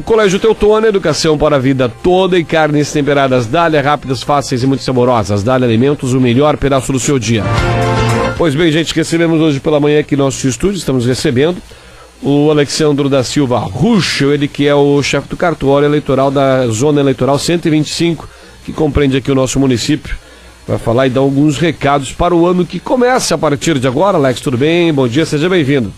Colégio Teutônia, educação para a vida toda e carnes temperadas Dália, rápidas, fáceis e muito saborosas. Dália Alimentos, o melhor pedaço do seu dia. Pois bem, gente, recebemos hoje pela manhã aqui no nosso estúdio, estamos recebendo o Alexandro da Silva Ruschel, ele que é o chefe do cartório eleitoral da Zona Eleitoral 125, que compreende aqui o nosso município. Vai falar e dar alguns recados para o ano que começa a partir de agora. Alex, tudo bem? Bom dia, seja bem-vindo.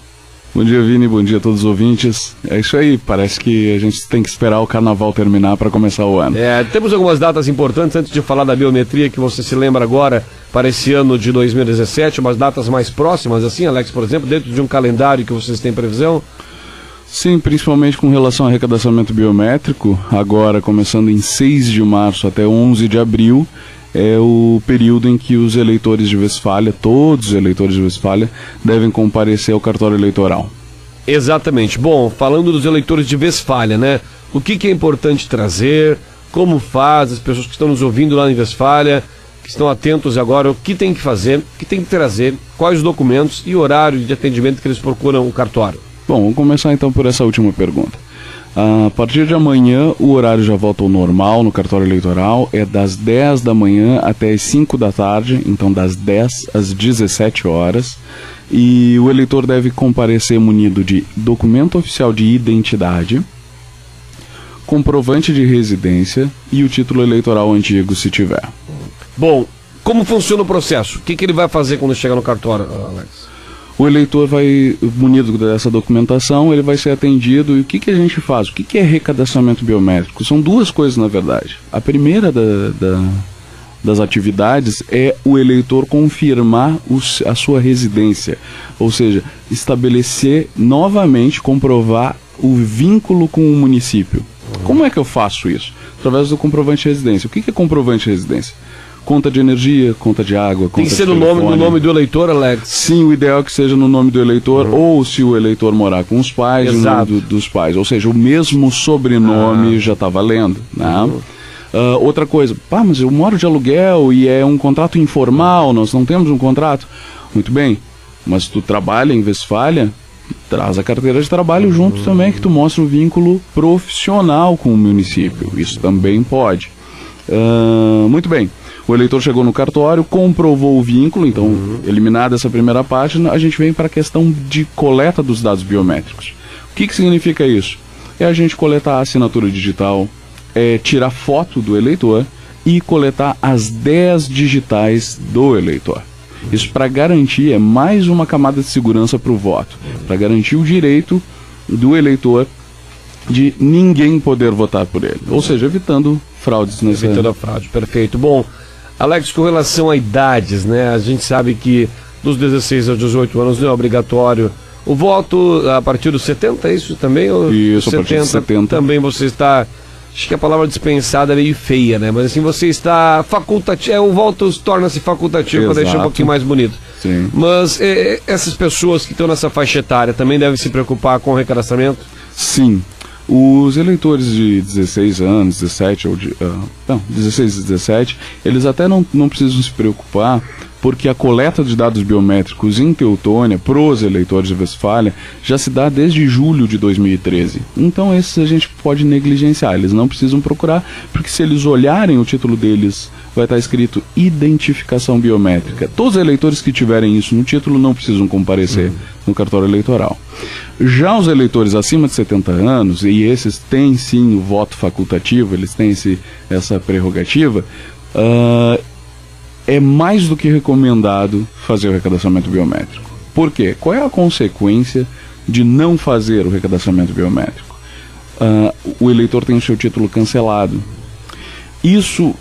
Bom dia, Vini, bom dia a todos os ouvintes. É isso aí, parece que a gente tem que esperar o carnaval terminar para começar o ano. Temos algumas datas importantes antes de falar da biometria que você se lembra agora para esse ano de 2017, umas datas mais próximas assim, Alex, por exemplo, dentro de um calendário que vocês têm previsão? Sim, principalmente com relação ao arrecadatamento biométrico, agora começando em 6 de março até 11 de abril, é o período em que os eleitores de Westfália, todos os eleitores de Westfália, devem comparecer ao cartório eleitoral. Exatamente. Bom, falando dos eleitores de Westfália, né? O que é importante trazer, como faz, as pessoas que estão nos ouvindo lá em Westfália, que estão atentos agora, o que tem que fazer, o que tem que trazer, quais os documentos e horário de atendimento que eles procuram o cartório. Bom, vamos começar então por essa última pergunta. A partir de amanhã, o horário já volta ao normal no cartório eleitoral, é das 10 da manhã até as 5 da tarde, então das 10 às 17 horas, e o eleitor deve comparecer munido de documento oficial de identidade, comprovante de residência e o título eleitoral antigo, se tiver. Bom, como funciona o processo? O que ele vai fazer quando chegar no cartório, Alex? O eleitor vai, munido dessa documentação, ele vai ser atendido. E o que a gente faz? O que é arrecadatamento biométrico? São duas coisas, na verdade. A primeira das atividades é o eleitor confirmar a sua residência. Ou seja, estabelecer novamente, comprovar o vínculo com o município. Como é que eu faço isso? Através do comprovante de residência. O que é comprovante de residência? Conta de energia, conta de água, conta de telefone. Tem que ser no nome do eleitor, Alex? Sim, o ideal é que seja no nome do eleitor, ou se o eleitor morar com os pais, no nome dos pais. Ou seja, o mesmo sobrenome já está valendo, né? Outra coisa, mas eu moro de aluguel e é um contrato informal, nós não temos um contrato. Muito bem, mas tu trabalha em Westfália, traz a carteira de trabalho junto também, que tu mostra o vínculo profissional com o município. Isso também pode. Muito bem. O eleitor chegou no cartório, comprovou o vínculo, então, eliminada essa primeira parte, a gente vem para a questão de coleta dos dados biométricos. O que significa isso? É a gente coletar a assinatura digital, tirar foto do eleitor e coletar as 10 digitais do eleitor. Isso para garantir, é mais uma camada de segurança para o voto, para garantir o direito do eleitor de ninguém poder votar por ele, ou seja, evitando fraudes nessa... Evitando a fraude, perfeito. Bom, Alex, com relação a idades, né, a gente sabe que dos 16 aos 18 anos não é obrigatório o voto, a partir dos 70, é isso também? Isso, 70, a partir dos 70. Também você está, acho que a palavra dispensada é meio feia, né, mas assim, você está facultativo, o voto torna-se facultativo para deixar um pouquinho mais bonito. Sim. Mas essas pessoas que estão nessa faixa etária também devem se preocupar com o recadastramento? Sim. Os eleitores de 16 anos, 17 ou 16 e 17, eles até não precisam se preocupar, porque a coleta de dados biométricos em Teutônia, para os eleitores de Westfália, já se dá desde julho de 2013. Então esses a gente pode negligenciar, eles não precisam procurar, porque se eles olharem o título deles, vai estar escrito identificação biométrica. Todos os eleitores que tiverem isso no título não precisam comparecer no cartório eleitoral. Já os eleitores acima de 70 anos, e esses têm sim o voto facultativo, eles têm essa prerrogativa, é mais do que recomendado fazer o recadastramento biométrico. Por quê? Qual é a consequência de não fazer o recadastramento biométrico? O eleitor tem o seu título cancelado. Isso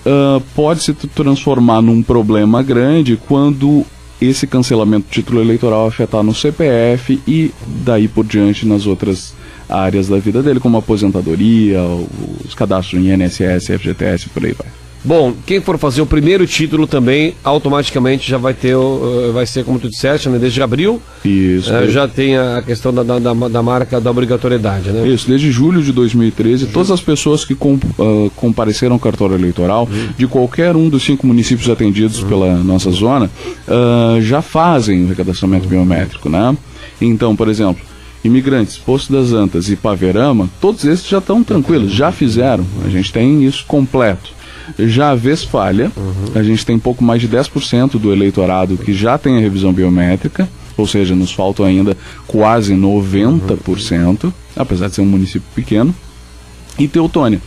pode se transformar num problema grande quando esse cancelamento do título eleitoral afetar no CPF e daí por diante nas outras áreas da vida dele, como a aposentadoria, os cadastros em INSS, FGTS, por aí vai. Bom, quem for fazer o primeiro título também, automaticamente já vai ter, vai ser como tu disseste, né, desde abril. Isso. Já tem a questão da marca da obrigatoriedade, né? Isso, desde julho de 2013, todas as pessoas que compareceram ao cartório eleitoral, de qualquer um dos 5 municípios atendidos pela nossa zona, já fazem o recadastramento biométrico, né? Então, por exemplo, Imigrantes, Poço das Antas e Paverama, todos esses já estão tranquilos, já fizeram, a gente tem isso completo. Já a Westfália, a gente tem pouco mais de 10% do eleitorado que já tem a revisão biométrica, ou seja, nos faltam ainda quase 90%, apesar de ser um município pequeno. E Teutônia.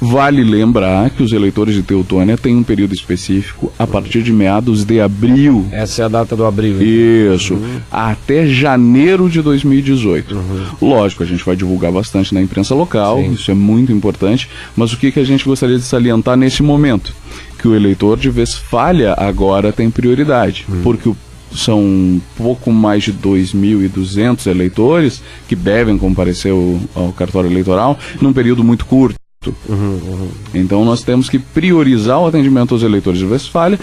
Vale lembrar que os eleitores de Teutônia têm um período específico a partir de meados de abril. Essa é a data do abril. Isso, até janeiro de 2018. Lógico, a gente vai divulgar bastante na imprensa local, sim, isso é muito importante, mas o que a gente gostaria de salientar nesse momento? Que o eleitor de Westfália agora tem prioridade, porque são pouco mais de 2.200 eleitores que devem comparecer ao cartório eleitoral num período muito curto. Então nós temos que priorizar o atendimento aos eleitores de Westfália.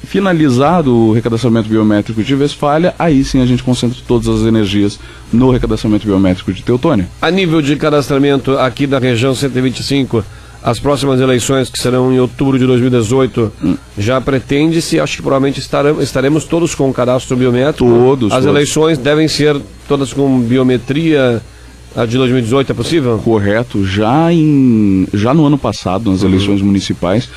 Finalizado o recadastramento biométrico de Westfália, aí sim a gente concentra todas as energias no recadastramento biométrico de Teutônia. A nível de cadastramento aqui da região 125, as próximas eleições, que serão em outubro de 2018, já pretende-se, acho que provavelmente estaremos todos com o cadastro biométrico. Todos. Eleições devem ser todas com biometria. A de 2018 é possível? Correto. Já no ano passado, nas eleições municipais,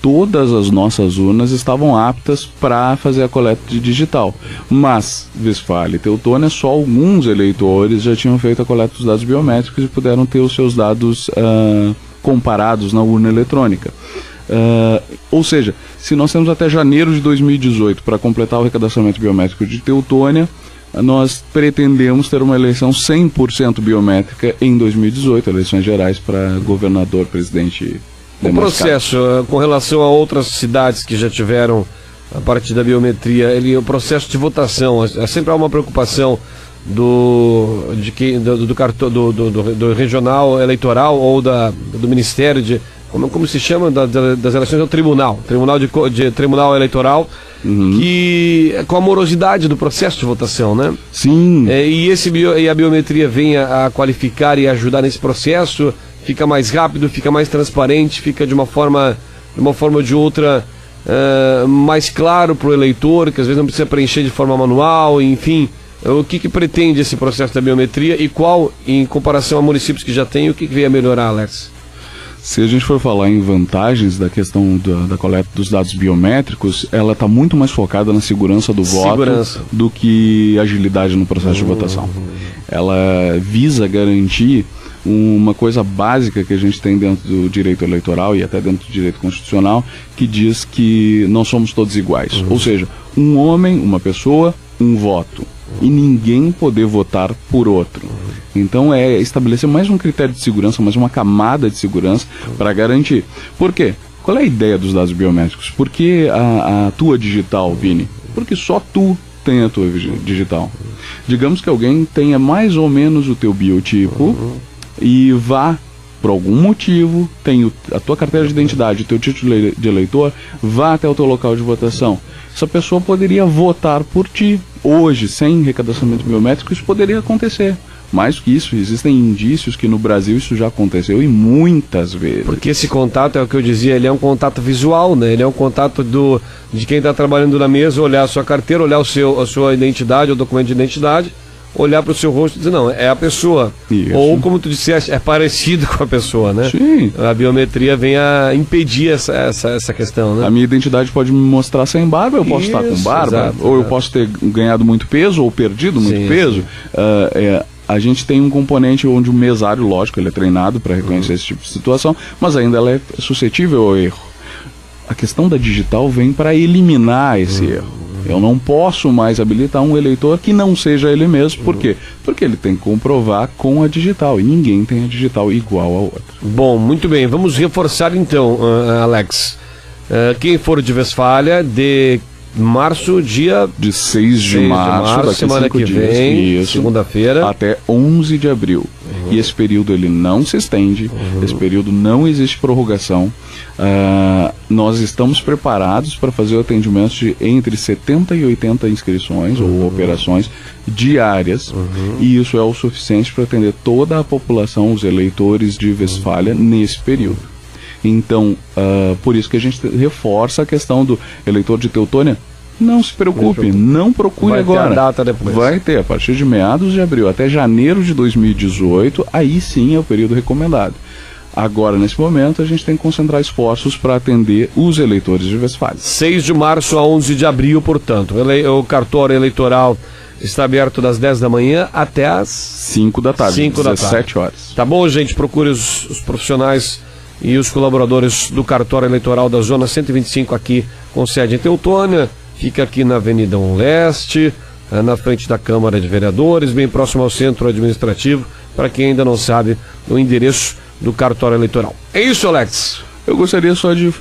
todas as nossas urnas estavam aptas para fazer a coleta de digital. Mas, Westfália e Teutônia, só alguns eleitores já tinham feito a coleta dos dados biométricos e puderam ter os seus dados comparados na urna eletrônica. Ou seja, se nós temos até janeiro de 2018 para completar o recadastramento biométrico de Teutônia, nós pretendemos ter uma eleição 100% biométrica em 2018, eleições gerais para governador, presidente. O processo, com relação a outras cidades que já tiveram a partir da biometria, o processo de votação, sempre há uma preocupação do regional eleitoral ou do Ministério de... Como se chama das eleições? É o tribunal tribunal eleitoral, que com a morosidade do processo de votação, né? Sim. E a biometria vem a qualificar e ajudar nesse processo, fica mais rápido, fica mais transparente, fica de uma forma ou de outra mais claro para o eleitor, que às vezes não precisa preencher de forma manual, enfim. O que pretende esse processo da biometria e qual, em comparação a municípios que já tem, o que veio a melhorar, Alex? Se a gente for falar em vantagens da questão da coleta dos dados biométricos, ela está muito mais focada na segurança do voto do que agilidade no processo de votação. Ela visa garantir uma coisa básica que a gente tem dentro do direito eleitoral e até dentro do direito constitucional, que diz que nós somos todos iguais. Ou seja, um homem, uma pessoa, um voto. E ninguém poder votar por outro. Então é estabelecer mais um critério de segurança, mais uma camada de segurança para garantir. Por quê? Qual é a ideia dos dados biométricos? Por que a tua digital, Vini? Porque só tu tem a tua digital. Digamos que alguém tenha mais ou menos o teu biotipo e vá, por algum motivo, tem a tua carteira de identidade, o teu título de eleitor, vá até o teu local de votação. Essa pessoa poderia votar por ti. Hoje, sem recadastramento biométrico, isso poderia acontecer. Mais do que isso, existem indícios que no Brasil isso já aconteceu e muitas vezes. Porque esse contato, é o que eu dizia, ele é um contato visual, né? Ele é um contato de quem está trabalhando na mesa, olhar a sua carteira, olhar a sua identidade, o documento de identidade, olhar para o seu rosto e dizer, não, é a pessoa. Isso. Ou, como tu disseste, é parecido com a pessoa, né? Sim. A biometria vem a impedir essa questão, né? A minha identidade pode me mostrar sem barba, eu posso estar com barba, exato, ou eu posso ter ganhado muito peso ou perdido muito peso. A gente tem um componente onde o mesário, lógico, ele é treinado para reconhecer esse tipo de situação, mas ainda ela é suscetível ao erro. A questão da digital vem para eliminar esse erro. Eu não posso mais habilitar um eleitor que não seja ele mesmo. Por quê? Porque ele tem que comprovar com a digital. E ninguém tem a digital igual ao outro. Bom, muito bem. Vamos reforçar então, Alex. Quem for de Westfália, de março, dia... De 6 de março, daqui semana 5 que dias, vem, segunda-feira. Até 11 de abril. E esse período ele não se estende, esse período não existe prorrogação. Nós estamos preparados para fazer o atendimento de entre 70 e 80 inscrições ou operações diárias, e isso é o suficiente para atender toda a população, os eleitores de Westfália nesse período. Então, por isso que a gente reforça a questão do eleitor de Teutônia, Não se preocupe, não procure Vai agora. ter a data depois. Vai ter, a partir de meados de abril até janeiro de 2018, aí sim é o período recomendado. Agora, nesse momento, a gente tem que concentrar esforços para atender os eleitores de Westfália. 6 de março a 11 de abril, portanto. O cartório eleitoral está aberto das 10 da manhã até as 5 da tarde, 17 horas. Tá bom, gente? Procure os profissionais e os colaboradores do cartório eleitoral da Zona 125 aqui com sede em Teutônia. Fica aqui na Avenida Leste, na frente da Câmara de Vereadores, bem próximo ao centro administrativo, para quem ainda não sabe o endereço do cartório eleitoral. É isso, Alex? Eu gostaria só de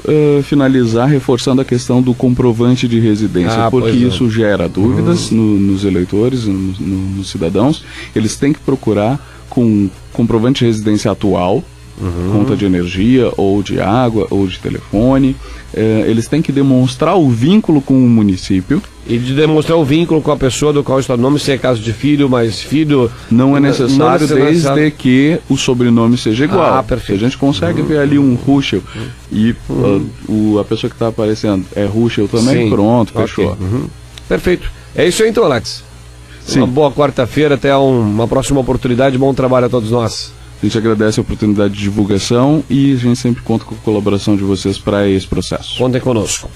finalizar reforçando a questão do comprovante de residência, porque isso gera dúvidas nos eleitores, nos cidadãos. Eles têm que procurar com comprovante de residência atual, conta de energia, ou de água, ou de telefone. Eles têm que demonstrar o vínculo com o município. E de demonstrar o vínculo com a pessoa do qual está o nome, se é caso de filho, mas filho... Não é necessário, desde que o sobrenome seja igual. Perfeito. Se a gente consegue ver ali um Ruschel e a pessoa que está aparecendo é Ruschel também, pronto, fechou. Perfeito. É isso aí então, Alex. Sim. Uma boa quarta-feira, até uma próxima oportunidade, bom trabalho a todos nós. A gente agradece a oportunidade de divulgação e a gente sempre conta com a colaboração de vocês para esse processo. Contem conosco.